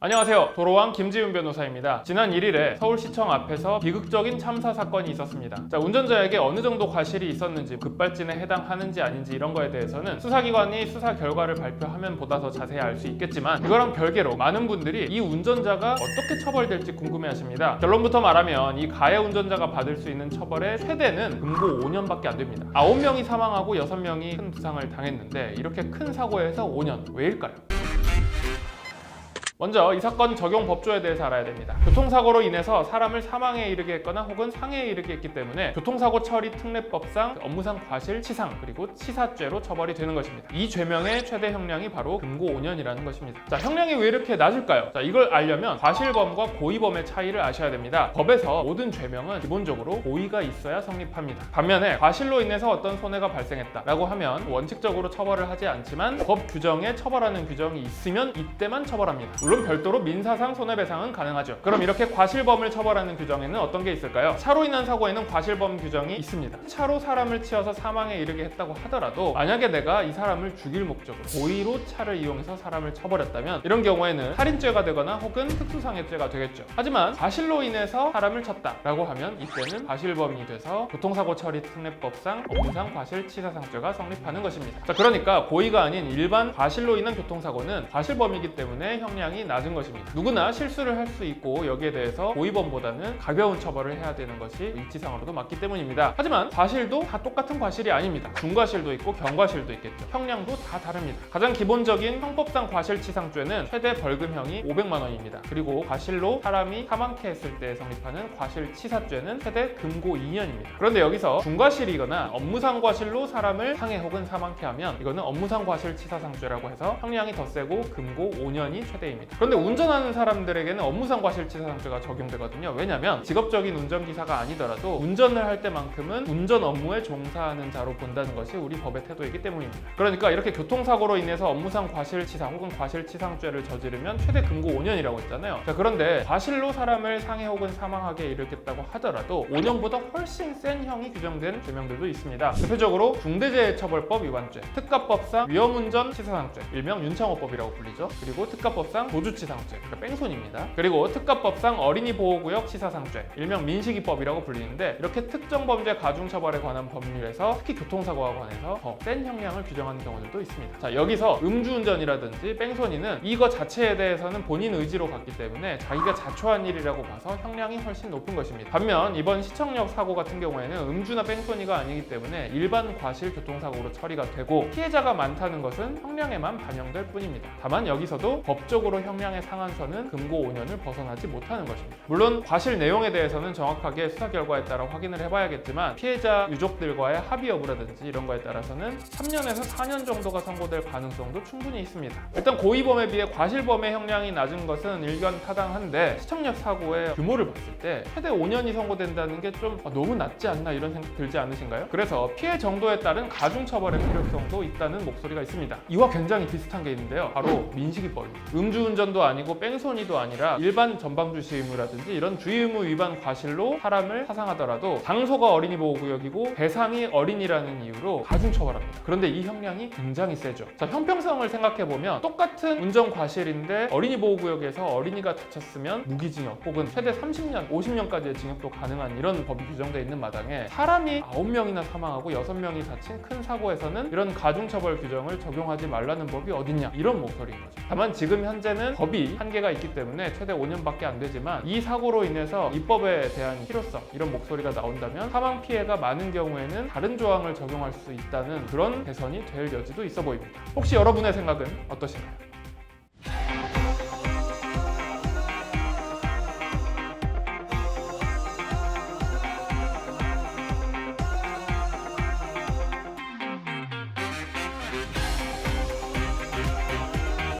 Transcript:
안녕하세요. 도로왕 김지훈 변호사입니다. 지난 1일에 서울시청 앞에서 비극적인 참사 사건이 있었습니다. 운전자에게 어느 정도 과실이 있었는지, 급발진에 해당하는지 아닌지 이런 거에 대해서는 수사기관이 수사 결과를 발표하면 보다 더 자세히 알 수 있겠지만, 이거랑 별개로 많은 분들이 이 운전자가 어떻게 처벌될지 궁금해하십니다. 결론부터 말하면 이 가해 운전자가 받을 수 있는 처벌의 최대는 금고 5년밖에 안 됩니다. 9명이 사망하고 6명이 큰 부상을 당했는데 이렇게 큰 사고에서 5년, 왜일까요? 먼저 이 사건 적용 법조에 대해서 알아야 됩니다. 교통사고로 인해서 사람을 사망에 이르게 했거나 혹은 상해에 이르게 했기 때문에 교통사고 처리 특례법상 업무상 과실치상 그리고 치사죄로 처벌이 되는 것입니다. 이 죄명의 최대 형량이 바로 금고 5년이라는 것입니다. 형량이 왜 이렇게 낮을까요? 이걸 알려면 과실범과 고의범의 차이를 아셔야 됩니다. 법에서 모든 죄명은 기본적으로 고의가 있어야 성립합니다. 반면에 과실로 인해서 어떤 손해가 발생했다라고 하면 원칙적으로 처벌을 하지 않지만 법 규정에 처벌하는 규정이 있으면 이때만 처벌합니다. 물론 별도로 민사상 손해배상은 가능하죠. 그럼 이렇게 과실범을 처벌하는 규정에는 어떤 게 있을까요? 차로 인한 사고에는 과실범 규정이 있습니다. 차로 사람을 치어서 사망에 이르게 했다고 하더라도 만약에 내가 이 사람을 죽일 목적으로 고의로 차를 이용해서 사람을 쳐버렸다면 이런 경우에는 살인죄가 되거나 혹은 특수상해죄가 되겠죠. 하지만 과실로 인해서 사람을 쳤다라고 하면 이때는 과실범이 돼서 교통사고 처리 특례법상 업무상 과실치사상죄가 성립하는 것입니다. 그러니까 고의가 아닌 일반 과실로 인한 교통사고는 과실범이기 때문에 형량이 낮은 것입니다. 누구나 실수를 할 수 있고 여기에 대해서 고의범보다는 가벼운 처벌을 해야 되는 것이 일지상으로도 맞기 때문입니다. 하지만 과실도 다 똑같은 과실이 아닙니다. 중과실도 있고 경과실도 있겠죠. 형량도 다 다릅니다. 가장 기본적인 형법상 과실치상죄는 최대 벌금형이 500만 원입니다. 그리고 과실로 사람이 사망케 했을 때 성립하는 과실치사죄는 최대 금고 2년입니다. 그런데 여기서 중과실이거나 업무상 과실로 사람을 상해 혹은 사망케 하면 이거는 업무상 과실치사상죄라고 해서 형량이 더 세고 금고 5년이 최대입니다. 그런데 운전하는 사람들에게는 업무상 과실치사상죄가 적용되거든요. 왜냐하면 직업적인 운전기사가 아니더라도 운전을 할 때만큼은 운전 업무에 종사하는 자로 본다는 것이 우리 법의 태도이기 때문입니다. 그러니까 이렇게 교통사고로 인해서 업무상 과실치상 혹은 과실치상죄를 저지르면 최대 금고 5년이라고 했잖아요. 그런데 과실로 사람을 상해 혹은 사망하게 이르겠다고 하더라도 5년보다 훨씬 센 형이 규정된 죄명들도 있습니다. 대표적으로 중대재해처벌법 위반죄, 특가법상 위험운전 치사상죄, 일명 윤창호법이라고 불리죠. 그리고 특가법상 도주치상죄, 그러니까 뺑소니입니다. 그리고 특가법상 어린이보호구역 치사상죄, 일명 민식이법이라고 불리는데 이렇게 특정 범죄 가중처벌에 관한 법률에서 특히 교통사고와 관해서 더 센 형량을 규정하는 경우들도 있습니다. 여기서 음주운전이라든지 뺑소니는 이거 자체에 대해서는 본인 의지로 갔기 때문에 자기가 자초한 일이라고 봐서 형량이 훨씬 높은 것입니다. 반면 이번 시청역 사고 같은 경우에는 음주나 뺑소니가 아니기 때문에 일반 과실 교통사고로 처리가 되고 피해자가 많다는 것은 형량에만 반영될 뿐입니다. 다만 여기서도 법적으로 형량의 상한선은 금고 5년을 벗어나지 못하는 것입니다. 물론 과실 내용에 대해서는 정확하게 수사 결과에 따라 확인을 해봐야겠지만 피해자 유족들과의 합의 여부라든지 이런 거에 따라서는 3년에서 4년 정도가 선고될 가능성도 충분히 있습니다. 일단 고의범에 비해 과실범의 형량이 낮은 것은 일견타당한데 시청역 사고의 규모를 봤을 때 최대 5년이 선고된다는 게 좀 너무 낮지 않나 이런 생각 들지 않으신가요? 그래서 피해 정도에 따른 가중처벌의 필요성도 있다는 목소리가 있습니다. 이와 굉장히 비슷한 게 있는데요. 바로 민식이법입니다. 음주운전도 아니고 뺑소니도 아니라 일반 전방주시 의무라든지 이런 주의 의무 위반 과실로 사람을 사상하더라도 장소가 어린이보호구역이고 대상이 어린이라는 이유로 가중처벌합니다. 그런데 이 형량이 굉장히 세죠. 형평성을 생각해보면 똑같은 운전 과실인데 어린이보호구역에서 어린이가 다쳤으면 무기징역 혹은 최대 30년, 50년까지의 징역도 가능한 이런 법이 규정되어 있는 마당에 사람이 9명이나 사망하고 6명이 다친 큰 사고에서는 이런 가중처벌 규정을 적용하지 말라는 법이 어딨냐 이런 목소리인 거죠. 다만 지금 현재는 법이 한계가 있기 때문에 최대 5년밖에 안 되지만 이 사고로 인해서 입법에 대한 필요성 이런 목소리가 나온다면 사망 피해가 많은 경우에는 다른 조항을 적용할 수 있다는 그런 개선이 될 여지도 있어 보입니다. 혹시 여러분의 생각은 어떠신가요?